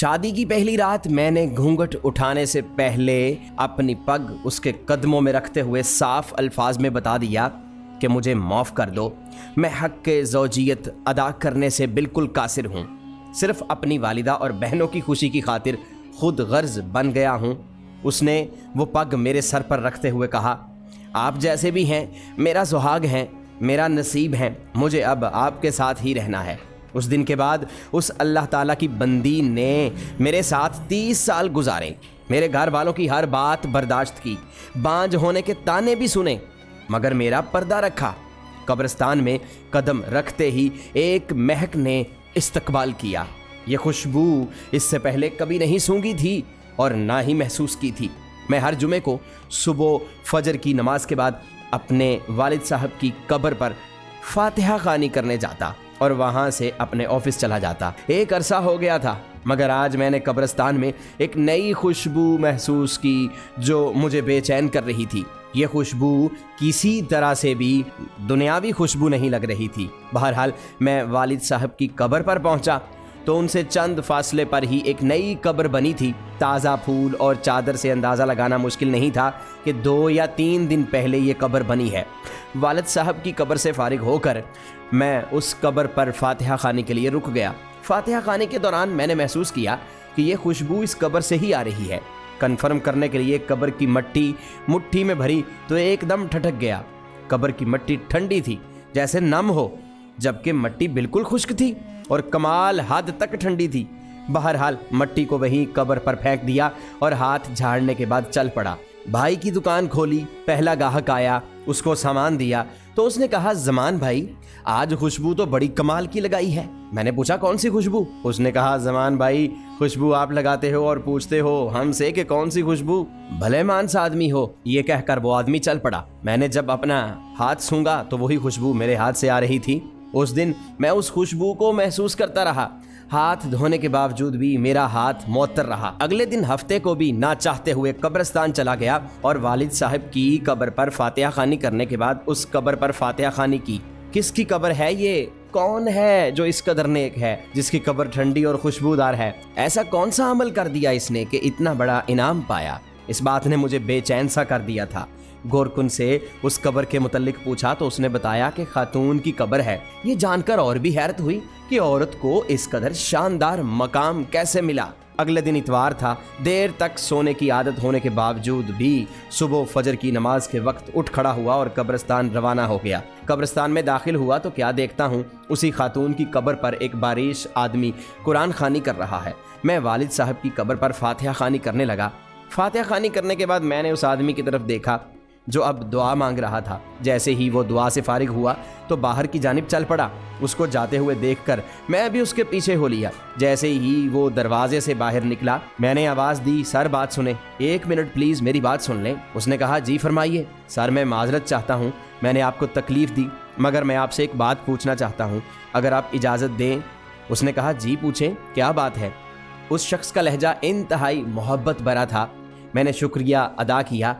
شادی کی پہلی رات میں نے گھونگھٹ اٹھانے سے پہلے اپنی پگ اس کے قدموں میں رکھتے ہوئے صاف الفاظ میں بتا دیا کہ مجھے معاف کر دو، میں حق کے زوجیت ادا کرنے سے بالکل قاصر ہوں، صرف اپنی والدہ اور بہنوں کی خوشی کی خاطر خود غرض بن گیا ہوں۔ اس نے وہ پگ میرے سر پر رکھتے ہوئے کہا، آپ جیسے بھی ہیں میرا سہاگ ہیں، میرا نصیب ہیں، مجھے اب آپ کے ساتھ ہی رہنا ہے۔ اس دن کے بعد اس اللہ تعالیٰ کی بندی نے میرے ساتھ 30 سال گزارے، میرے گھر والوں کی ہر بات برداشت کی، بانجھ ہونے کے تانے بھی سنے، مگر میرا پردہ رکھا۔ قبرستان میں قدم رکھتے ہی ایک مہک نے استقبال کیا۔ یہ خوشبو اس سے پہلے کبھی نہیں سونگھی تھی اور نہ ہی محسوس کی تھی۔ میں ہر جمعے کو صبح فجر کی نماز کے بعد اپنے والد صاحب کی قبر پر فاتحہ خوانی کرنے جاتا اور وہاں سے اپنے آفس چلا جاتا۔ ایک عرصہ ہو گیا تھا، مگر آج میں نے قبرستان میں ایک نئی خوشبو محسوس کی جو مجھے بے چین کر رہی تھی۔ یہ خوشبو کسی طرح سے بھی دنیاوی خوشبو نہیں لگ رہی تھی۔ بہرحال میں والد صاحب کی قبر پر پہنچا تو ان سے چند فاصلے پر ہی ایک نئی قبر بنی تھی۔ تازہ پھول اور چادر سے اندازہ لگانا مشکل نہیں تھا کہ 2 یا 3 دن پہلے یہ قبر بنی ہے۔ والد صاحب کی قبر سے فارغ ہو کر میں اس قبر پر فاتحہ خوانی کے لیے رک گیا۔ فاتحہ خوانی کے دوران میں نے محسوس کیا کہ یہ خوشبو اس قبر سے ہی آ رہی ہے۔ کنفرم کرنے کے لیے قبر کی مٹی مٹھی میں بھری تو ایک دم ٹھٹک گیا۔ قبر کی مٹی ٹھنڈی تھی جیسے نم ہو، جبکہ مٹی بالکل خشک تھی اور کمال حد تک ٹھنڈی تھی۔ بہرحال مٹی کو وہیں قبر پر پھینک دیا اور ہاتھ جھاڑنے کے بعد چل پڑا۔ بھائی کی دکان کھولی، پہلا گاہک آیا، اس کو سامان دیا تو اس نے کہا، زمان بھائی آج خوشبو تو بڑی کمال کی لگائی ہے۔ میں نے پوچھا کون سی خوشبو؟ اس نے کہا، زمان بھائی خوشبو آپ لگاتے ہو اور پوچھتے ہو ہم سے کہ کون سی خوشبو؟ بھلے مانس آدمی ہو۔ یہ کہہ کر وہ آدمی چل پڑا۔ میں نے جب اپنا ہاتھ سونگا تو وہی خوشبو میرے ہاتھ سے آ رہی تھی۔ اس دن میں اس خوشبو کو محسوس کرتا رہا۔ ہاتھ دھونے کے باوجود بھی میرا ہاتھ معطر رہا۔ اگلے دن ہفتے کو بھی نہ چاہتے ہوئے قبرستان چلا گیا اور والد صاحب کی قبر پر فاتحہ خوانی کرنے کے بعد اس قبر پر فاتحہ خوانی کی۔ کس کی قبر ہے یہ؟ کون ہے جو اس قدر نیک ہے، جس کی قبر ٹھنڈی اور خوشبودار ہے؟ ایسا کون سا عمل کر دیا اس نے کہ اتنا بڑا انعام پایا؟ اس بات نے مجھے بے چین سا کر دیا تھا۔ گورکن سے اس قبر کے متعلق پوچھا تو اس نے بتایا کہ خاتون کی قبر ہے۔ یہ جان کر اور بھی حیرت ہوئی کہ عورت کو اس قدر شاندار مقام کیسے ملا۔ اگلے دن اتوار تھا۔ دیر تک سونے کی عادت ہونے کے باوجود بھی صبح فجر کی نماز کے وقت اٹھ کھڑا ہوا اور قبرستان روانہ ہو گیا۔ قبرستان میں داخل ہوا تو کیا دیکھتا ہوں، اسی خاتون کی قبر پر ایک باریش آدمی قرآن خوانی کر رہا ہے۔ میں والد صاحب کی قبر پر فاتحہ خوانی کرنے لگا۔ فاتحہ خوانی کرنے کے بعد میں نے اس آدمی کی طرف دیکھا جو اب دعا مانگ رہا تھا۔ جیسے ہی وہ دعا سے فارغ ہوا تو باہر کی جانب چل پڑا۔ اس کو جاتے ہوئے دیکھ کر میں بھی اس کے پیچھے ہو لیا۔ جیسے ہی وہ دروازے سے باہر نکلا میں نے آواز دی، سر بات سنیں، 1 منٹ پلیز میری بات سن لیں۔ اس نے کہا، جی فرمائیے۔ سر میں معذرت چاہتا ہوں، میں نے آپ کو تکلیف دی، مگر میں آپ سے ایک بات پوچھنا چاہتا ہوں، اگر آپ اجازت دیں۔ اس نے کہا، جی پوچھیں، کیا بات ہے؟ اس شخص کا لہجہ انتہائی محبت بھرا تھا۔ میں نے شکریہ ادا کیا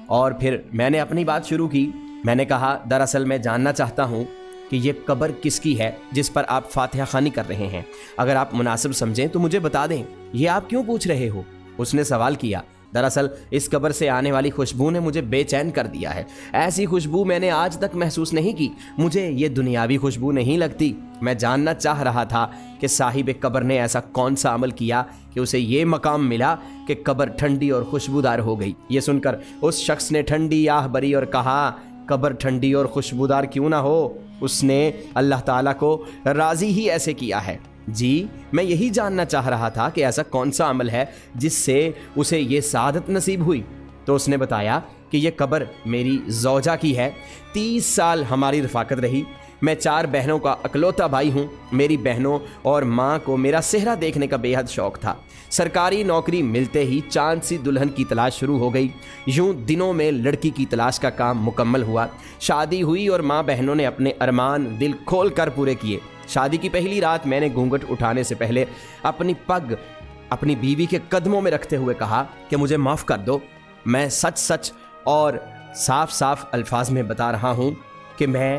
اور پھر میں نے اپنی بات شروع کی۔ میں نے کہا، دراصل میں جاننا چاہتا ہوں کہ یہ قبر کس کی ہے جس پر آپ فاتحہ خوانی کر رہے ہیں؟ اگر آپ مناسب سمجھیں تو مجھے بتا دیں، یہ آپ کیوں پوچھ رہے ہو؟ اس نے سوال کیا، دراصل اس قبر سے آنے والی خوشبو نے مجھے بے چین کر دیا ہے۔ ایسی خوشبو میں نے آج تک محسوس نہیں کی۔ مجھے یہ دنیاوی خوشبو نہیں لگتی۔ میں جاننا چاہ رہا تھا کہ صاحب قبر نے ایسا کون سا عمل کیا کہ اسے یہ مقام ملا کہ قبر ٹھنڈی اور خوشبودار ہو گئی۔ یہ سن کر اس شخص نے ٹھنڈی آہ بری اور کہا، قبر ٹھنڈی اور خوشبودار کیوں نہ ہو، اس نے اللہ تعالیٰ کو راضی ہی ایسے کیا ہے۔ جی میں یہی جاننا چاہ رہا تھا کہ ایسا کون سا عمل ہے جس سے اسے یہ سعادت نصیب ہوئی۔ تو اس نے بتایا کہ یہ قبر میری زوجہ کی ہے۔ 30 سال ہماری رفاقت رہی۔ میں 4 بہنوں کا اکلوتا بھائی ہوں۔ میری بہنوں اور ماں کو میرا چہرہ دیکھنے کا بے حد شوق تھا۔ سرکاری نوکری ملتے ہی چاند سی دلہن کی تلاش شروع ہو گئی۔ یوں دنوں میں لڑکی کی تلاش کا کام مکمل ہوا۔ شادی ہوئی اور ماں بہنوں نے اپنے ارمان دل کھول کر پورے کیے۔ شادی کی پہلی رات میں نے گھونگھٹ اٹھانے سے پہلے اپنی پگ اپنی بیوی کے قدموں میں رکھتے ہوئے کہا کہ مجھے معاف کر دو۔ میں سچ سچ اور صاف صاف الفاظ میں بتا رہا ہوں کہ میں